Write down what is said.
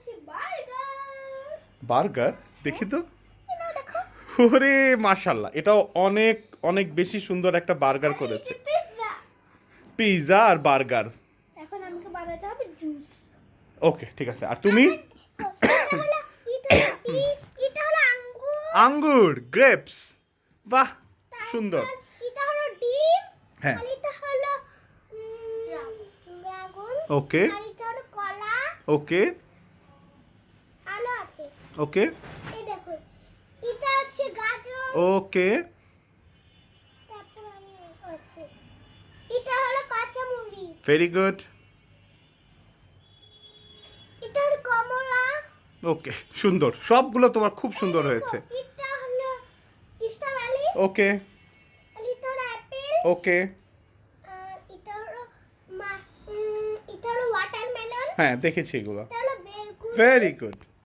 হচ্ছে burger. Burger দেখি তো। নাও দেখো। ওরে মাশাআল্লাহ, এটাও অনেক অনেক বেশি সুন্দর একটা বার্গার করেছে। পিৎজা। পিৎজা আর বার্গার। এখন আমাকে বানাতে হবে জুস। ওকে ঠিক আছে, আর তুমি? এটা হলো আঙ্গুর। আঙ্গুর, গ্রেপস। বাহ, সুন্দর। এটা হলো ডিম। হ্যাঁ। আর এটা হলো ড্রাগন। ওকে আর এটা হলো কলা। ওকে আলো আছে। ওকে এই দেখো, এটা হচ্ছে গাজর। ওকে তারপর আমি আছে, এটা হলো কাঁচামরিচ। Very good. এটা হলো কমলা। ওকে, সুন্দর, সবগুলো তোমার খুব সুন্দর হয়েছে। এটা হলো স্ট্রবেরি। ওকে আর এটা হলো অ্যাপেল। ওকে আর এটা হলো এটা হলো ওয়াটারমেলন। হ্যাঁ দেখেছি এগুলো। এটা হলো বেগুন। Very good.